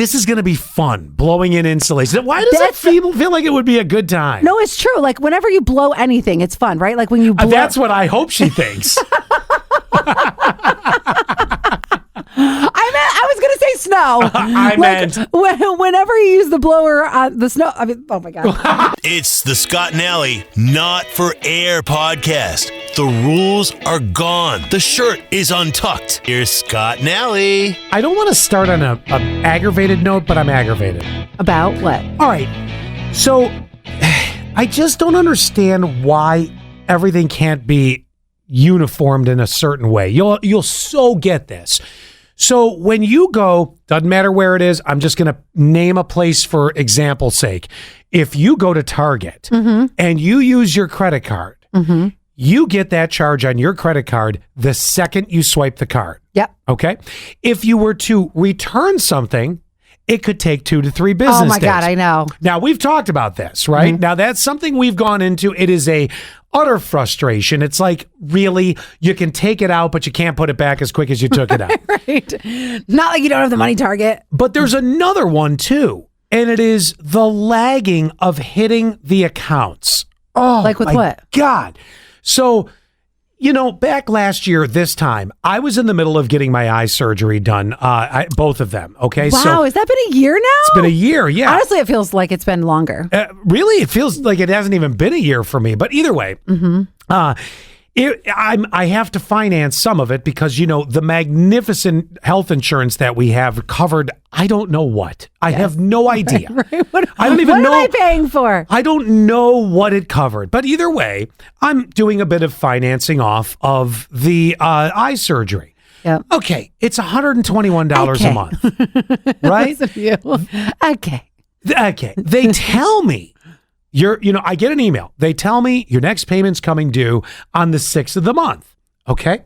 this is going to be fun, blowing in insulation. Why does it feel like it would be a good time? No, it's true. Like whenever you blow anything, it's fun, right? Like when you blow. That's what I hope she thinks. I was going to say snow. I meant. Whenever you use the blower on the snow. I mean, oh my God. It's the Scott and Alley Not for Air podcast. The rules are gone. The shirt is untucked. Here's Scott and Alley. I don't want to start on an aggravated note, but I'm aggravated. About what? All right. So I just don't understand why everything can't be uniformed in a certain way. You'll so get this. So when you go, doesn't matter where it is, I'm just going to name a place for example's sake. If you go to Target and you use your credit card, you get that charge on your credit card the second you swipe the card. Yep. Okay. If you were to return something, it could take 2 to 3 business days. Oh my God, I know. Now we've talked about this, right? Now that's something we've gone into. It is a utter frustration. It's like, really, you can take it out, but you can't put it back as quick as you took it out. Right. Not like you don't have the money, Target. But there's another one too, and it is the lagging of hitting the accounts. Oh, like with my what? God. So, back last year, this time, I was in the middle of getting my eye surgery done, both of them, okay? Wow, has that been a year now? It's been a year, yeah. Honestly, it feels like it's been longer. Really? It feels like it hasn't even been a year for me. But either way, I have to finance some of it because, the magnificent health insurance that we have covered, I don't know what. I have no idea. Right. I don't even know. What am I paying for? I don't know what it covered. But either way, I'm doing a bit of financing off of the eye surgery. Yep. Okay, it's $121 a month, right? Okay. They tell me I get an email. They tell me your next payment's coming due on the 6th of the month. Okay.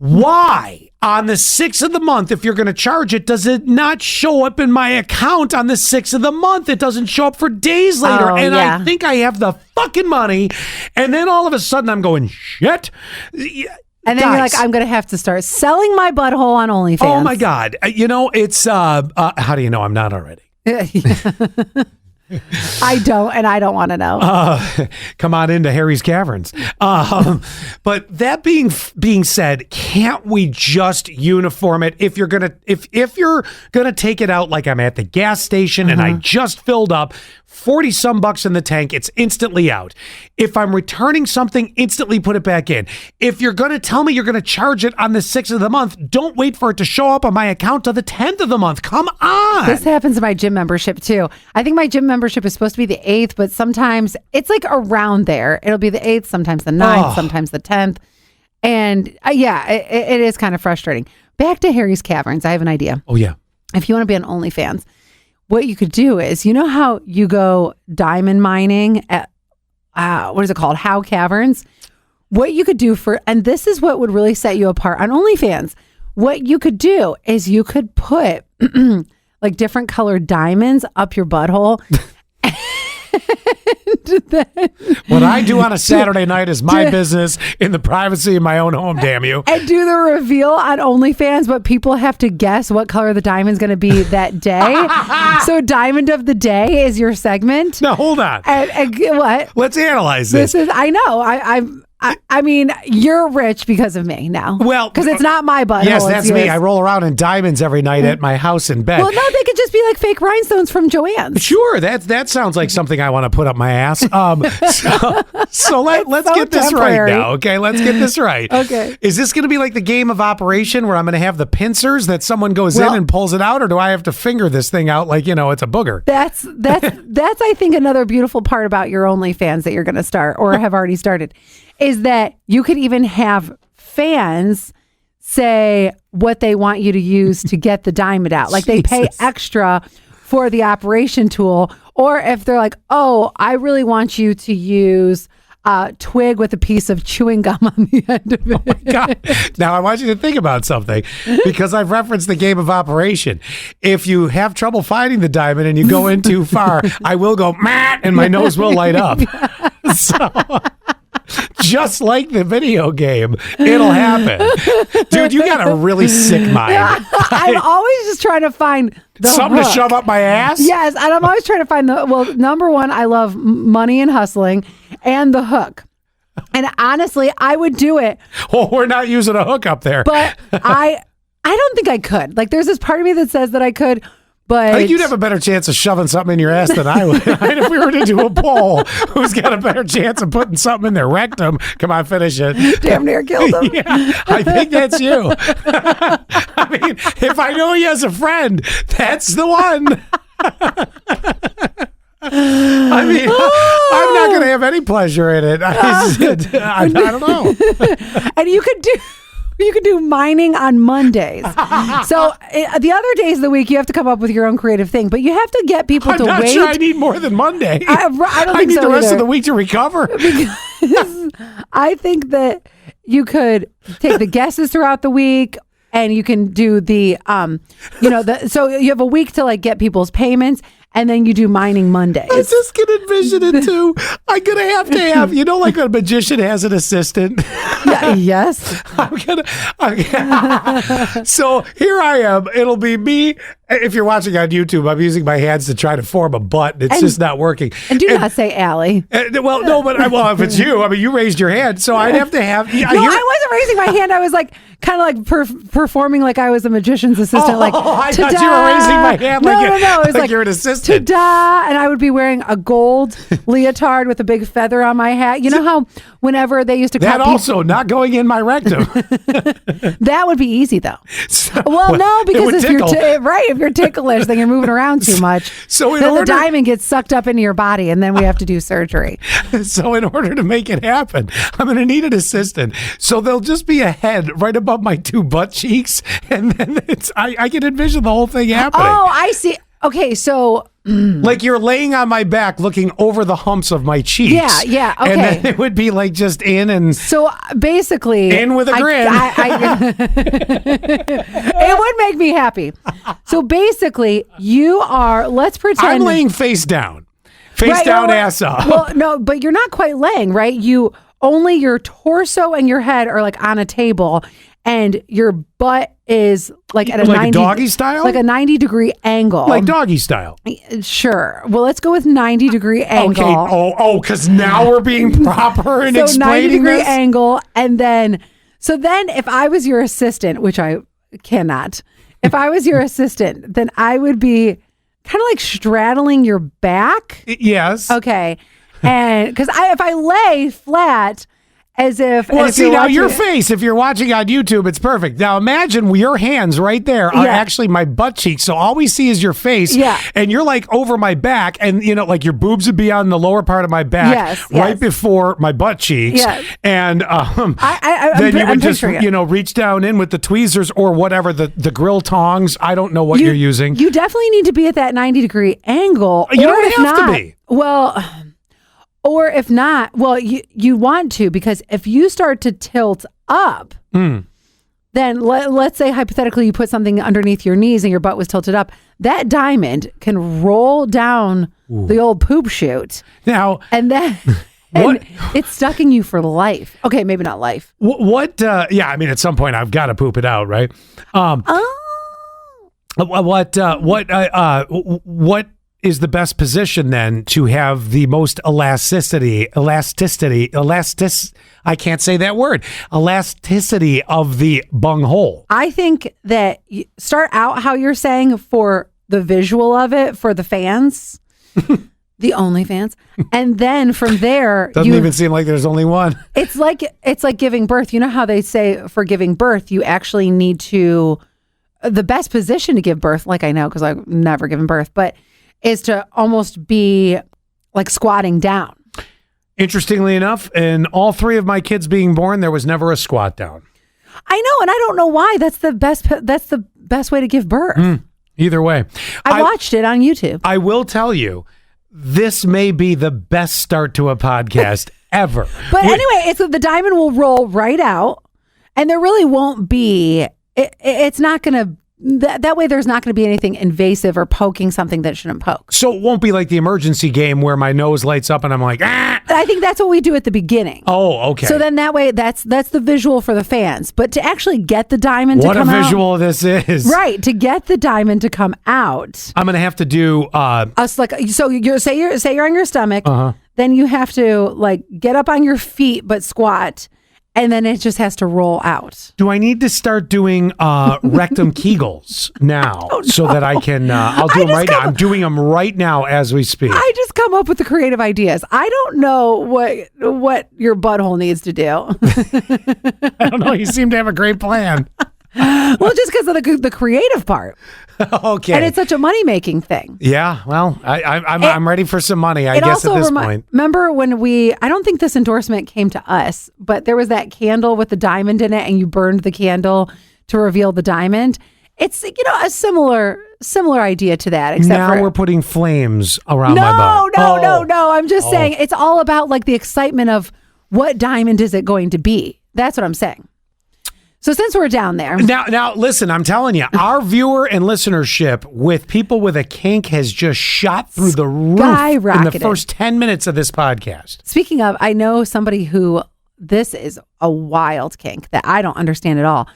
Why on the 6th of the month, if you're going to charge it, does it not show up in my account on the 6th of the month? It doesn't show up for days later. I think I have the fucking money. And then all of a sudden I'm going, shit. And then you're like, I'm going to have to start selling my butthole on OnlyFans. Oh my God. It's, how do you know I'm not already? I don't, and I don't want to know. Come on into Harry's Caverns. But that being said, can't we just uniform it? If you're gonna take it out like I'm at the gas station and I just filled up $40 some in the tank, it's instantly out. If I'm returning something, instantly put it back in. If you're gonna tell me you're gonna charge it on the 6th of the month, don't wait for it to show up on my account till the 10th of the month. Come on. This happens in my gym membership too. I think my gym membership is supposed to be the 8th, but sometimes it's like around there. It'll be the 8th, sometimes the 9th, sometimes the 10th. And it is kind of frustrating. Back to Harry's Caverns. I have an idea. Oh yeah. If you want to be on OnlyFans, what you could do is, how you go diamond mining at, what is it called? How Caverns. What you could do and this is what would really set you apart on OnlyFans. What you could do is you could put like different colored diamonds up your butthole. What I do on a Saturday night is my business in the privacy of my own home, damn you. And do the reveal on OnlyFans, but people have to guess what color the diamond's going to be that day. So Diamond of the Day is your segment. No, hold on. And what? Let's analyze this. I know. I mean, you're rich because of me now. Well, because it's not my butthole. Yes, that's me. I roll around in diamonds every night at my house in bed. Well, no, they could just be like fake rhinestones from Joann's. Sure, that sounds like something I want to put up my ass. So let's get this right now, okay? Let's get this right. Okay. Is this going to be like the game of Operation where I'm going to have the pincers that someone goes in and pulls it out, or do I have to finger this thing out like it's a booger? That's I think another beautiful part about your OnlyFans that you're going to start or have already started. Is that you could even have fans say what they want you to use to get the diamond out. Like they pay extra for the operation tool. Or if they're like, oh, I really want you to use twig with a piece of chewing gum on the end of it. Oh my God. Now I want you to think about something because I've referenced the game of Operation. If you have trouble finding the diamond and you go in too far, I will go, Matt, and my nose will light up. So just like the video game. It'll happen. Dude, you got a really sick mind. I'm always just trying to find the something hook. to shove up my ass? Yes, and I'm always trying to find number one, I love money and hustling and the hook. And honestly, I would do it. Well, we're not using a hook up there. But I don't think I could. Like, there's this part of me that says that I could, but I think you'd have a better chance of shoving something in your ass than I would. If we were to do a poll, who's got a better chance of putting something in their rectum? Come on, finish it. damn near killed him. Yeah, I think that's you. I mean, if I know you as a friend, that's the one. I mean, I'm not going to have any pleasure in it. I don't know. And you could do mining on Mondays. So the other days of the week, you have to come up with your own creative thing, but you have to get people I'm to not wait. sure I need more than Monday. I don't I think need so the rest either. of the week to recover. Because I think that you could take the guesses throughout the week, and you can do the so you have a week to like get people's payments, and then you do mining Mondays. I just can envision it too. I'm gonna have to have, like a magician has an assistant. Yeah, yes. So here I am. It'll be me. If you're watching on YouTube, I'm using my hands to try to form a butt, and it's just not working. And do not say Allie. Well, no, but if it's you, I mean, you raised your hand, so I'd have to have. No, I wasn't raising my hand. I was like kind of like performing like I was a magician's assistant. Like, I ta-da! thought you were raising my hand No. It was like you're an assistant. Ta-da! And I would be wearing a gold leotard with a big feather on my hat. You know how whenever they used to That also not going in my rectum. that would be easy though. So, Well, no, it because would if tickle. if you're ticklish, then you're moving around too much. So in then order- the diamond gets sucked up into your body, and then we have to do surgery. So in order to make it happen, I'm going to need an assistant. So there'll just be a head right above my two butt cheeks, and then I can envision the whole thing happening. Oh, I see. Okay, so Like you're laying on my back looking over the humps of my cheeks. Yeah, okay. And then it would be like just in and so basically in with a grin. It would make me happy. So basically, let's pretend I'm laying face down. Face Right, down, well, ass up. Well, no, but you're not quite laying, right? Only your torso and your head are like on a table, and your butt is like at a Like 90 doggy style? like a 90-degree angle. Like doggy style. Sure. Well, let's go with 90-degree angle. Okay. Because now we're being proper and So explaining 90-degree this. angle, and then if I was your assistant, which I cannot, if I was your assistant, then I would be kind of like straddling your back. Yes. Okay. And because if I lay flat as if. Well, and if see, you're now watching your it- face, if you're watching on YouTube, it's perfect. Now imagine your hands right there are Yeah. actually my butt cheeks. So all we see is your face. Yeah. And you're like over my back, and like your boobs would be on the lower part of my back, Yes, right yes. before my butt cheeks. Yes. And I'm then you I'm would just, picturing it. reach down in with the tweezers or whatever, the grill tongs. I don't know what you're using. You definitely need to be at that 90-degree angle. You or don't if have to not, be. Well, or if not, well, you want to, because if you start to tilt up, then let's say hypothetically you put something underneath your knees and your butt was tilted up, that diamond can roll down the old poop chute, Now, and then What? and it's stuck in you for life. Okay, maybe not life. what? Yeah, I mean, at some point I've got to poop it out, right? What is the best position then to have the most elasticity? I can't say that word. Elasticity of the bung hole. I think that you start out how you're saying for the visual of it for the fans, the only fans, and then from there Doesn't even seem like there's only one. it's like giving birth. You know how they say for giving birth you actually need to the best position to give birth, like I know because I've never given birth, but is to almost be like squatting down. Interestingly enough, in all three of my kids being born, there was never a squat down. I know, and I don't know why. That's the best way to give birth. Either way. I watched it on YouTube. I will tell you, this may be the best start to a podcast ever. But anyway, it's the diamond will roll right out, and there really won't be. It's not going to that way there's not going to be anything invasive or poking something that shouldn't poke. So it won't be like the emergency game where my nose lights up and I'm like, ah. I think that's what we do at the beginning. Oh, okay. So then that way that's the visual for the fans. But to actually get the diamond to come out. What a visual this is. Right. To get the diamond to come out. I'm going to have to do... So you're on your stomach. Then you have to like get up on your feet but squat. And then it just has to roll out. Do I need to start doing rectum Kegels now so that I can? I'll do them right now. I'm doing them right now as we speak. I just come up with the creative ideas. I don't know what your butthole needs to do. I don't know. You seem to have a great plan. Well, just because of the creative part. Okay. And it's such a money-making thing. Yeah. Well, I'm ready for some money, I guess, at this point. Remember when I don't think this endorsement came to us, but there was that candle with the diamond in it and you burned the candle to reveal the diamond. It's, a similar idea to that. Except now we're putting flames around my butt. No. I'm just saying it's all about like the excitement of what diamond is it going to be. That's what I'm saying. So since we're down there. Now listen, I'm telling you, our viewer and listenership with people with a kink has just shot through the roof in the first 10 minutes of this podcast. Speaking of, I know somebody who this is a wild kink that I don't understand at all.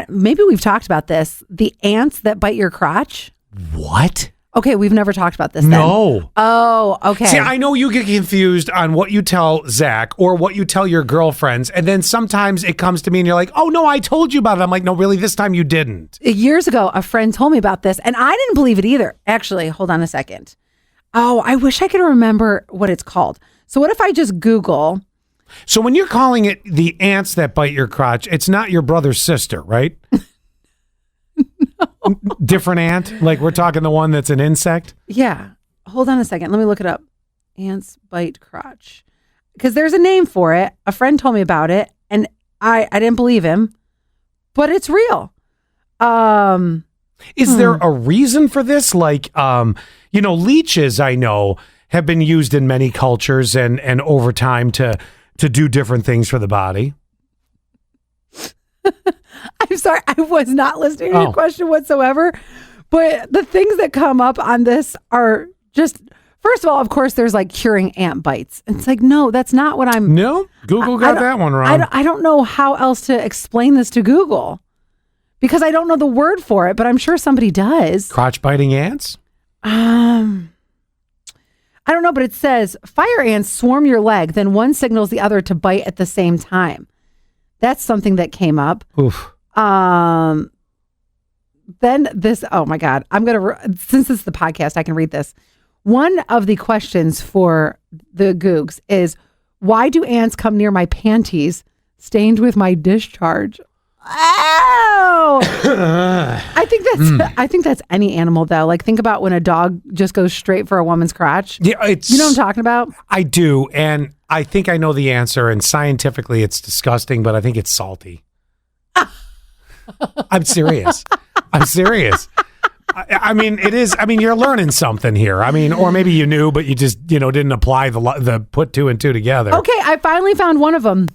Maybe we've talked about this. The ants that bite your crotch. What? Okay, we've never talked about this. No. Then. Oh, okay. See, I know you get confused on what you tell Zach or what you tell your girlfriends, and then sometimes it comes to me and you're like, oh, no, I told you about it. I'm like, no, really, this time you didn't. Years ago, a friend told me about this, and I didn't believe it either. Actually, hold on a second. Oh, I wish I could remember what it's called. So what if I just Google... So when you're calling it the ants that bite your crotch, it's not your brother's sister, right? No. Different ant? Like we're talking the one that's an insect? Yeah. Hold on a second. Let me look it up. Ants bite crotch. Because there's a name for it. A friend told me about it, and I didn't believe him, but it's real. Is there a reason for this? Like, leeches, I know, have been used in many cultures and over time to do different things for the body. I'm sorry, I was not listening to your question whatsoever. But the things that come up on this are just, first of all, of course, there's like curing ant bites. It's like, no, that's not what I'm... No? Google got that one wrong. I don't know how else to explain this to Google because I don't know the word for it, but I'm sure somebody does. Crotch biting ants? I don't know, but it says fire ants swarm your leg, then one signals the other to bite at the same time. That's something that came up. Oof. Then this, oh my God, since it's the podcast, I can read this. One of the questions for the Googs is, why do ants come near my panties stained with my discharge? Oh, I think that's any animal though. Like think about when a dog just goes straight for a woman's crotch. Yeah, you know what I'm talking about? I do, and I think I know the answer. And scientifically, it's disgusting, but I think it's salty. I'm serious. I mean, it is. I mean, you're learning something here. I mean, or maybe you knew, but you just didn't apply the put two and two together. Okay, I finally found one of them.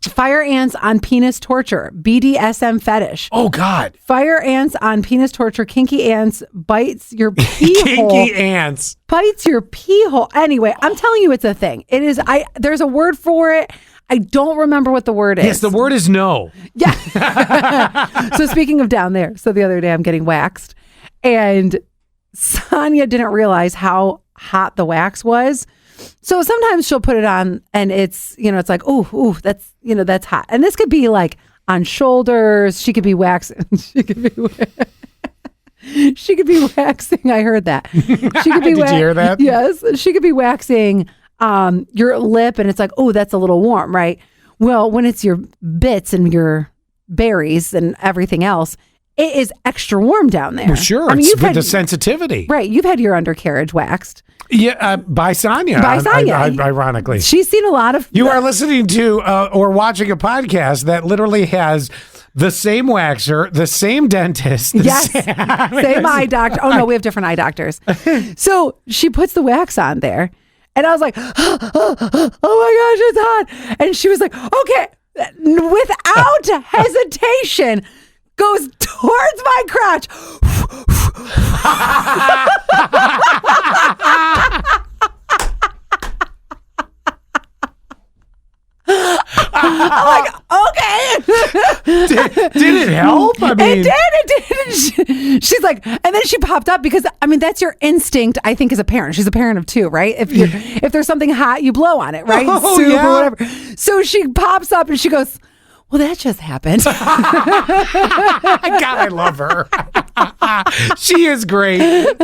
Fire ants on penis torture, BDSM fetish. Oh, God. Fire ants on penis torture, kinky ants bites your pee hole. Kinky ants. Bites your pee hole. Anyway, I'm telling you it's a thing. It is. There's a word for it. I don't remember what the word is. Yes, the word is no. Yeah. So speaking of down there, so the other day I'm getting waxed and Sonia didn't realize how hot the wax was. So sometimes she'll put it on and it's, it's like, ooh, that's, that's hot. And this could be like on shoulders. She could be waxing. She could be waxing. I heard that. She could be Did you hear that? Yes. She could be waxing your lip and it's like, oh, that's a little warm, right? Well, when it's your bits and your berries and everything else, it is extra warm down there. Well, sure. I mean, you've had the sensitivity. Right. You've had your undercarriage waxed. Yeah, by Sonia. Ironically. She's seen a lot of... You are listening to or watching a podcast that literally has the same waxer, the same dentist. Yes, same eye doctor. Oh, no, we have different eye doctors. So she puts the wax on there. And I was like, oh my gosh, it's hot. And she was like, okay, without hesitation, goes towards my crotch. I'm like, okay. Did it help? I mean, It did. She's like, and then she popped up because I mean that's your instinct. I think as a parent, she's a parent of two, right? If there's something hot, you blow on it, right? Oh, Soup yeah. or whatever. So she pops up and she goes, "Well, that just happened." God, I love her. She is great. Wouldn't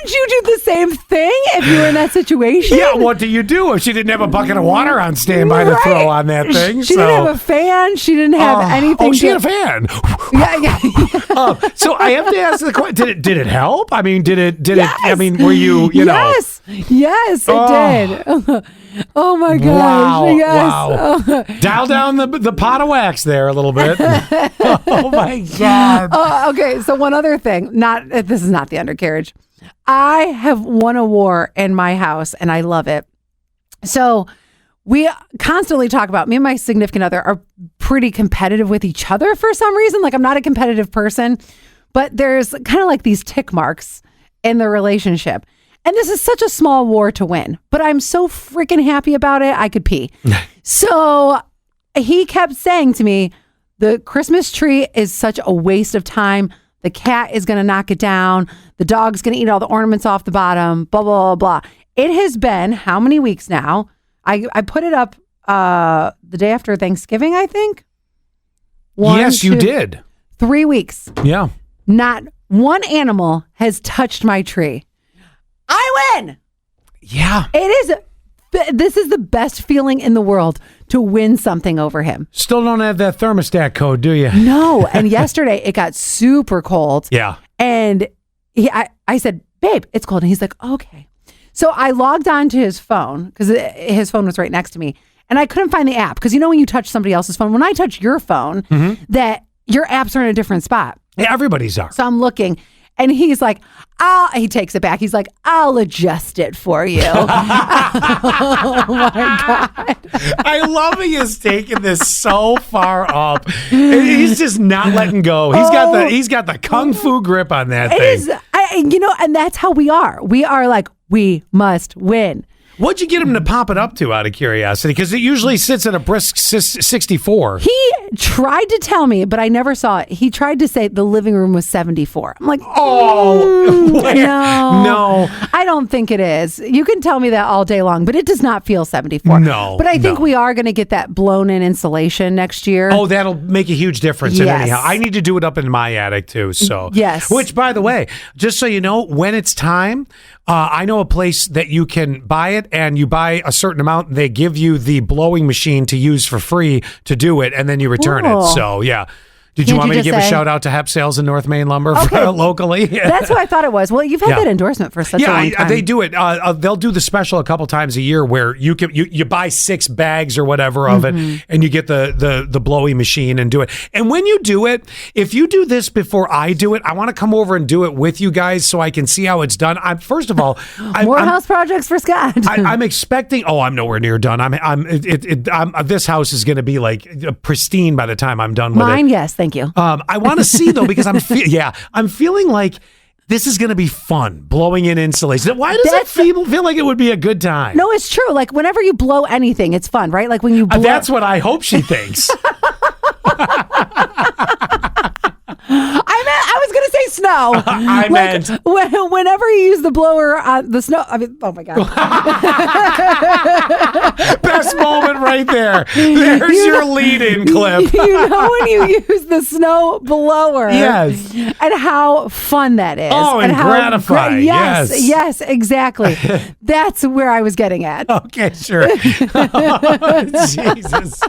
you do the same thing if you were in that situation? Yeah, what do you do if she didn't have a bucket of water on standby to throw on that thing? She didn't have a fan. She didn't have anything. Oh, she had a fan. Yeah. So I have to ask the question: Did it help? I mean, did it? Yes. I mean, were you know? Yes, it did. Oh my gosh! Wow! Yes. Wow! Dial down the pot of wax there a little bit. Oh my God! Okay, so one other thing. This is not the undercarriage. I have won a war in my house, and I love it. So we constantly talk about, me and my significant other are pretty competitive with each other for some reason. Like, I'm not a competitive person, but there's kind of like these tick marks in the relationship. And this is such a small war to win, but I'm so freaking happy about it. I could pee. So he kept saying to me, the Christmas tree is such a waste of time. The cat is going to knock it down. The dog's going to eat all the ornaments off the bottom, blah, blah, blah, blah. It has been how many weeks now? I put it up the day after Thanksgiving, I think. Yes, you did. 3 weeks. Yeah. Not one animal has touched my tree. I win. Yeah. This is the best feeling in the world to win something over him. Still don't have that thermostat code, do you? No. And yesterday it got super cold. Yeah. And I said, babe, it's cold. And he's like, okay. So I logged on to his phone because his phone was right next to me. And I couldn't find the app because when you touch somebody else's phone, when I touch your phone, that your apps are in a different spot. Yeah, everybody's are. So I'm looking. And he's like, he takes it back. He's like, I'll adjust it for you. Oh my God. I love he is taking this so far up. And he's just not letting go. He's got the kung fu grip on that thing. It is, and that's how we are. We are like, we must win. What'd you get him to pop it up to, out of curiosity? Because it usually sits at a brisk 64. He tried to tell me, but I never saw it. He tried to say the living room was 74. I'm like, no, I don't think it is. You can tell me that all day long, but it does not feel 74. No. But I think we are going to get that blown in insulation next year. Oh, that'll make a huge difference. Yes. Anyhow, I need to do it up in my attic too. So yes. Which, by the way, just so you know, when it's time, I know a place that you can buy it, and you buy a certain amount, and they give you the blowing machine to use for free to do it, and then you return it. So yeah. Did you want me to give a shout out to Hep Sales and North Main Lumber locally? That's what I thought it was. Well, you've had that endorsement for such a long time. They do it. They'll do the special a couple times a year where you buy 6 bags or whatever of it, and you get the blowy machine and do it. And when you do it, if you do this before I do it, I want to come over and do it with you guys so I can see how it's done. First of all, more house projects for Scott. I'm expecting. Oh, I'm nowhere near done. This house is going to be like pristine by the time I'm done with it. Mine, yes. Thank you. I want to see though, because I'm feeling like this is going to be fun, blowing in insulation. Why does that feel like it would be a good time? No, it's true. Like whenever you blow anything, it's fun, right? Like when you blow. That's what I hope she thinks. I was going to say snow. I meant whenever you use the blower on the snow. I mean, oh my God. Best moment right there. There's your lead-in clip. You know when you use the snow blower. Yes. And how fun that is. Oh, and gratifying. Yes, exactly. That's where I was getting at. Okay, sure. Oh, Jesus.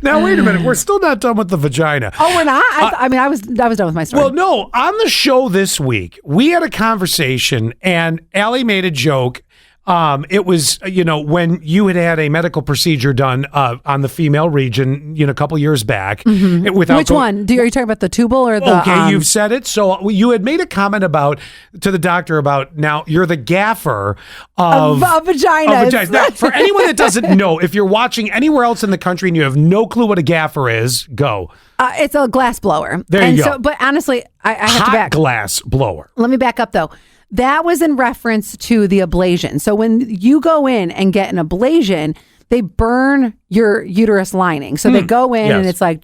Now, wait a minute. We're still not done with the vagina. Oh, we're not? I was done with my story. Well, no. On the show this week, we had a conversation, and Allie made a joke It was, when you had a medical procedure done on the female region, a couple years back. Which one? Are you talking about the tubal or the? Okay, you've said it. So you had made a comment to the doctor about, now you're the gaffer of vaginas. Now, for anyone that doesn't know, if you're watching anywhere else in the country and you have no clue what a gaffer is, go. It's a glass blower. There you go. But honestly, I have Hot to back. glass blower. Let me back up though. That was in reference to the ablation. So when you go in and get an ablation, they burn your uterus lining. So they go in and it's like...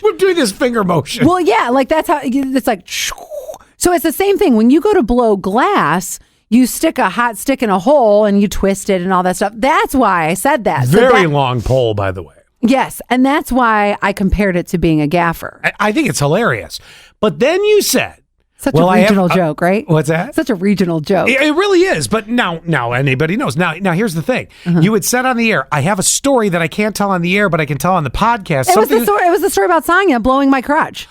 We're doing this finger motion. Well, yeah, like that's how it's like... So it's the same thing. When you go to blow glass, you stick a hot stick in a hole and you twist it and all that stuff. That's why I said that. Very long pole, by the way. Yes, and that's why I compared it to being a gaffer. I think it's hilarious. But then you said... Such a regional joke, right? What's that? Such a regional joke. It really is. But now anybody knows. Now here's the thing. You had said on the air, I have a story that I can't tell on the air, but I can tell on the podcast. It was the story about Sonya blowing my crotch.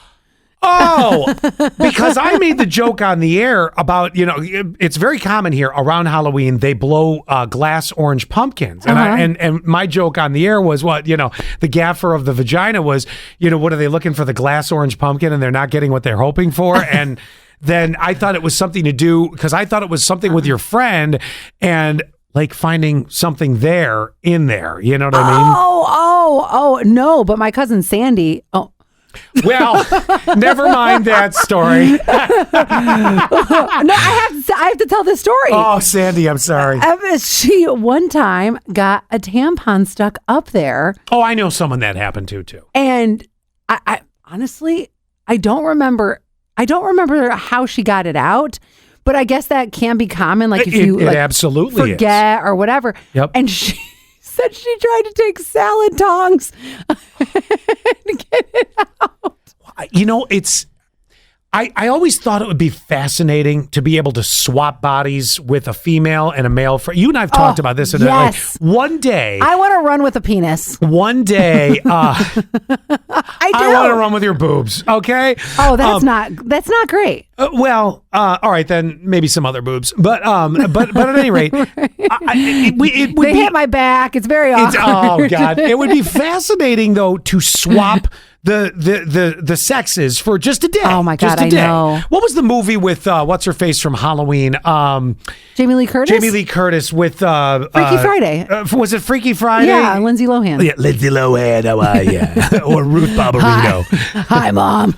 Oh, because I made the joke on the air about, it's very common here around Halloween, they blow glass orange pumpkins. And and my joke on the air was the gaffer of the vagina was, what are they looking for, the glass orange pumpkin, and they're not getting what they're hoping for? And then I thought it was something to do, because I thought it was something with your friend and like finding something there in there. You know what I mean? Oh, no. But my cousin Sandy, well, never mind that story. No, I have to tell this story. Oh, Sandy, I'm sorry. She one time got a tampon stuck up there. Oh, I know someone that happened to too. And I honestly, I don't remember how she got it out, but I guess that can be common. Like if you absolutely forget or whatever. Yep. And she said she tried to take salad tongs and get it out. I always thought it would be fascinating to be able to swap bodies with a female and a male. You and I have talked about this. Yes. One day. I want to run with a penis. One day. I want to run with your boobs. Okay. Oh, that's not great. All right, then maybe some other boobs. But at any rate, it would they hit my back. It's very awkward. Oh God. It would be fascinating though to swap the sexes for just a day. Oh my God, I know. What was the movie with what's her face from Halloween? Jamie Lee Curtis. Jamie Lee Curtis with Freaky Friday. Was it Freaky Friday? Yeah, Lindsay Lohan. Yeah, Lindsay Lohan. How are you? Or Ruth Barbarino. Hi, Mom.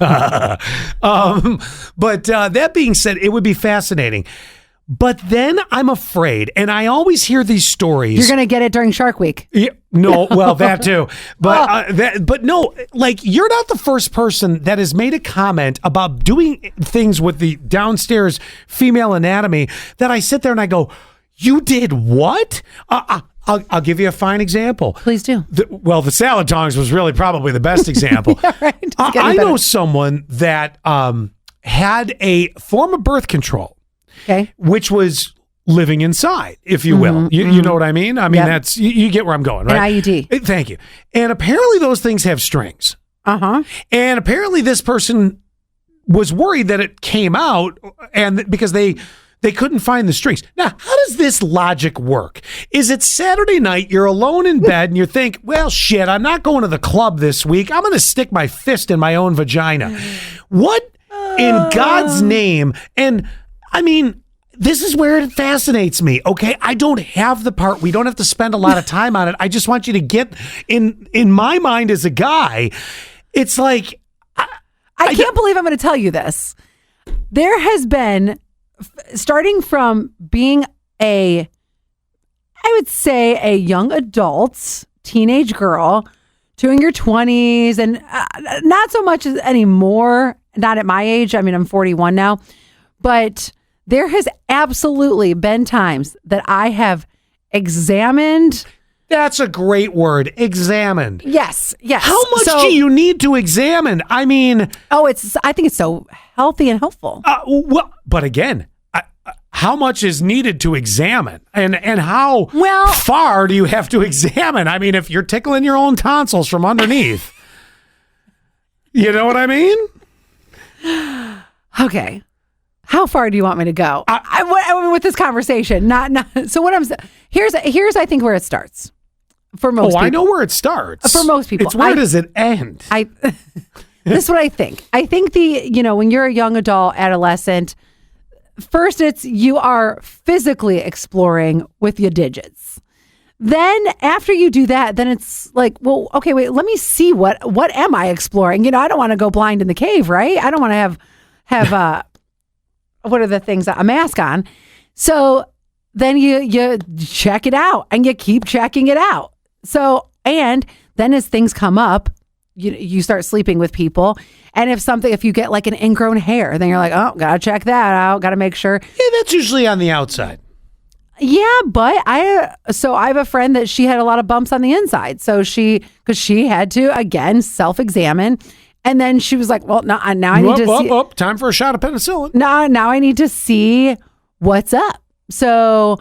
But that being said, it would be fascinating. But then I'm afraid, and I always hear these stories. You're going to get it during Shark Week. Yeah, no, well, that too. But but no, like you're not the first person that has made a comment about doing things with the downstairs female anatomy that I sit there and I go, you did what? I'll give you a fine example. Please do. The salad tongs was really probably the best example. Yeah, right. I know someone that had a form of birth control. Okay. Which was living inside, if you will. You know what I mean? I mean, that's, you get where I'm going, right? An IUD. Thank you. And apparently those things have strings. Uh-huh. And apparently this person was worried that it came out and because they couldn't find the strings. Now, how does this logic work? Is it Saturday night, you're alone in bed and you think, well, shit, I'm not going to the club this week. I'm going to stick my fist in my own vagina. What in God's name? And I mean, this is where it fascinates me, okay? I don't have the part. We don't have to spend a lot of time on it. I just want you to get in my mind as a guy, it's like... I can't believe I'm going to tell you this. There has been, starting from being I would say a young adult, teenage girl, to in your 20s, and not so much as anymore, not at my age. I mean, I'm 41 now, but... There has absolutely been times that I have examined. That's a great word. Examined. Yes. How much do you need to examine? I mean... I think it's so healthy and helpful. But again, how much is needed to examine? And how far do you have to examine? I mean, if you're tickling your own tonsils from underneath. You know what I mean? Okay. How far do you want me to go? With this conversation, not. So what here's I think where it starts for most people. I know where it starts. For most people. It's where does it end? This is what I think. I think when you're a young adult, adolescent, first you are physically exploring with your digits. Then after you do that, then it's like, well, okay, wait, let me see what am I exploring? I don't want to go blind in the cave, right? I don't want to have what are the things, a mask on. So then you check it out and you keep checking it out. So, and then as things come up, you start sleeping with people. And if you get like an ingrown hair, then you're like, oh, gotta check that out. Gotta make sure. Yeah, that's usually on the outside. Yeah, but I have a friend that she had a lot of bumps on the inside. So because she had to, again, self-examine. And then she was like, well, now I need to see. Time for a shot of penicillin. Now I need to see what's up. So,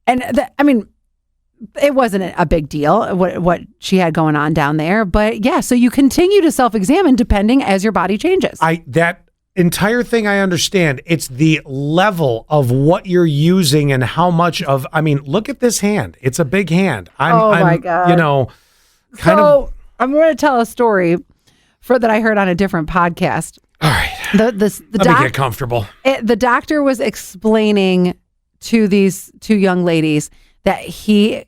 it wasn't a big deal what she had going on down there. But yeah, so you continue to self-examine depending as your body changes. That entire thing I understand. It's the level of what you're using and how much of, look at this hand. It's a big hand. My God. I'm going to tell a story that I heard on a different podcast. All right. Let me get comfortable. The doctor was explaining to these two young ladies that he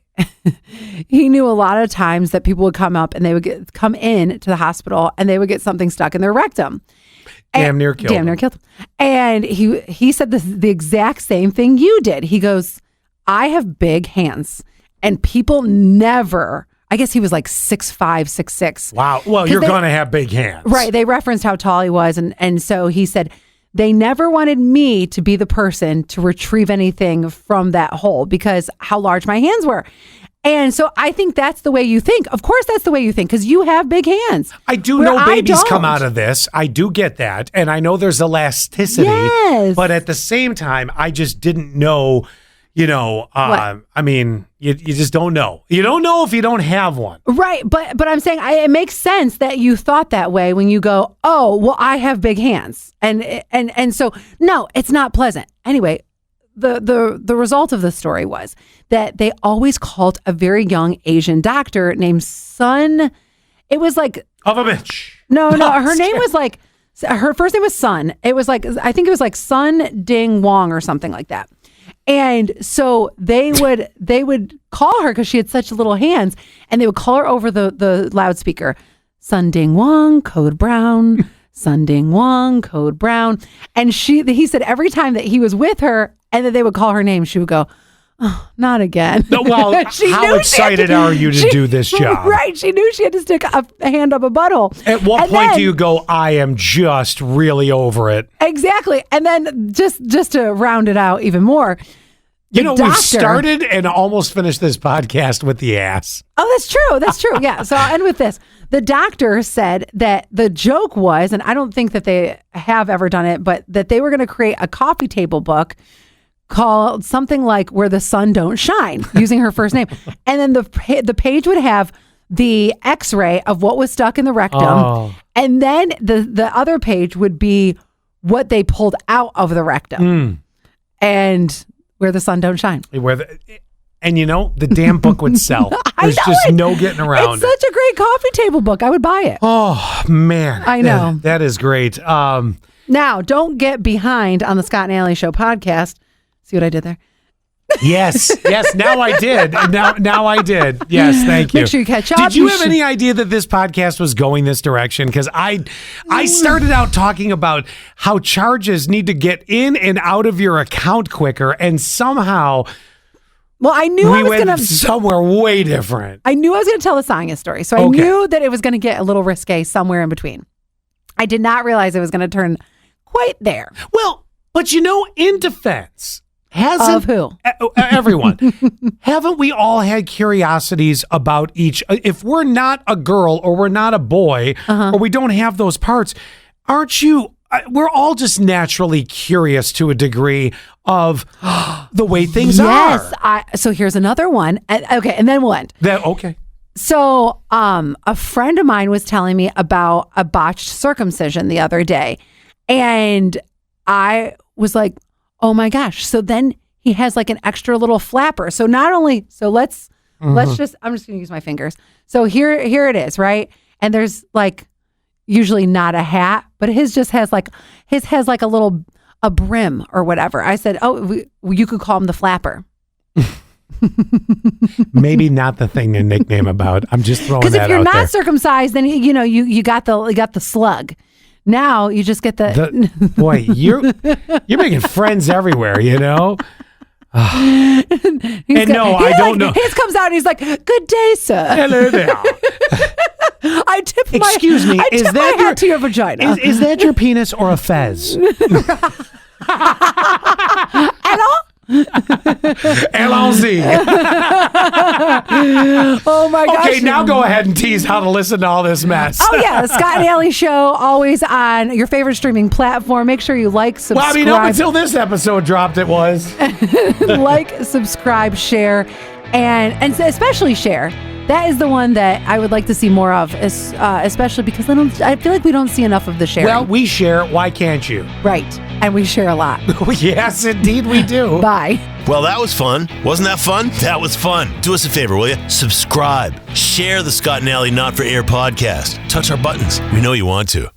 knew a lot of times that people would come up and they would come in to the hospital and they would get something stuck in their rectum. Damn near killed him. And he said the exact same thing you did. He goes, I have big hands and people never, I guess he was like 6'5", 6'6". Wow. Well, you're going to have big hands. Right. They referenced how tall he was. And so he said, they never wanted me to be the person to retrieve anything from that hole because how large my hands were. And so I think that's the way you think. Of course, that's the way you think because you have big hands. I do know babies come out of this. I do get that. And I know there's elasticity. Yes. But at the same time, I just didn't know, you just don't know. You don't know if you don't have one. Right. But I'm saying it makes sense that you thought that way when you go, oh, well, I have big hands. And so, no, it's not pleasant. Anyway, the result of the story was that they always called a very young Asian doctor named Sun. It was like of a bitch. No, her name was like her first name was Sun. It was like I think it was like Sun Ding Wong or something like that. And so they would call her because she had such little hands, and they would call her over the loudspeaker, Sun Ding Wong, code brown. Sun Ding Wong, code brown. And he said every time that he was with her and that they would call her name, she would go, oh, not again. Well, how excited are you to do this job? Right. She knew she had to stick a hand up a butthole. At what point do you go, I am just really over it? Exactly. And then just to round it out even more, we started and almost finished this podcast with the ass. Oh, that's true. That's true. Yeah. So I'll end with this. The doctor said that the joke was, and I don't think that they have ever done it, but that they were going to create a coffee table book called something like Where the Sun Don't Shine, using her first name. And then the page would have the x-ray of what was stuck in the rectum. Oh. And then the other page would be what they pulled out of the rectum. And Where the Sun Don't Shine. And the damn book would sell. There's just no getting around it. It's such a great coffee table book. I would buy it. Oh, man. I know. That is great. Now, don't get behind on the Scott and Allie Show podcast. See what I did there? Yes. Now I did. Now I did. Yes, thank you. Make sure you catch up. Did you have any idea that this podcast was going this direction? Because I started out talking about how charges need to get in and out of your account quicker, and somehow... Well, I knew I was going to... somewhere way different. I knew I was going to tell the Sonya story, so I knew that it was going to get a little risque somewhere in between. I did not realize it was going to turn quite there. Well, but in defense... Of who? Everyone. Haven't we all had curiosities about if we're not a girl or we're not a boy or we don't have those parts, aren't you? We're all just naturally curious to a degree of the way things are. Yes. So here's another one. Okay. And then we'll end. Okay. So a friend of mine was telling me about a botched circumcision the other day. And I was like, oh my gosh. So then he has like an extra little flapper. So not only, so let's just, I'm just going to use my fingers. So here it is, right? And there's like usually not a hat, but his has like a brim or whatever. I said, oh, you could call him the flapper. Maybe not the thing to nickname about. I'm just throwing that out there. Because if you're not circumcised, then you got the slug. Now you just get boy, you're making friends everywhere, you know. I don't know. His comes out and he's like, "Good day, sir." Hello there. I tip my Excuse me, is that hat to your vagina? Is that your penis or a fez? Hello? LLZ. Oh my gosh. Okay, now go ahead and tease how to listen to all this mess. Oh yeah, the Scott and Allie Show, always on your favorite streaming platform. Make sure you like, subscribe. Well, I mean, up until this episode dropped, it was. Like, subscribe, share, and especially share. That is the one that I would like to see more of, especially because I feel like we don't see enough of the sharing. Well, we share. Why can't you? Right. And we share a lot. Yes, indeed we do. Bye. Well, that was fun. Wasn't that fun? That was fun. Do us a favor, will you? Subscribe. Share the Scott and Allie Not For Air podcast. Touch our buttons. We know you want to.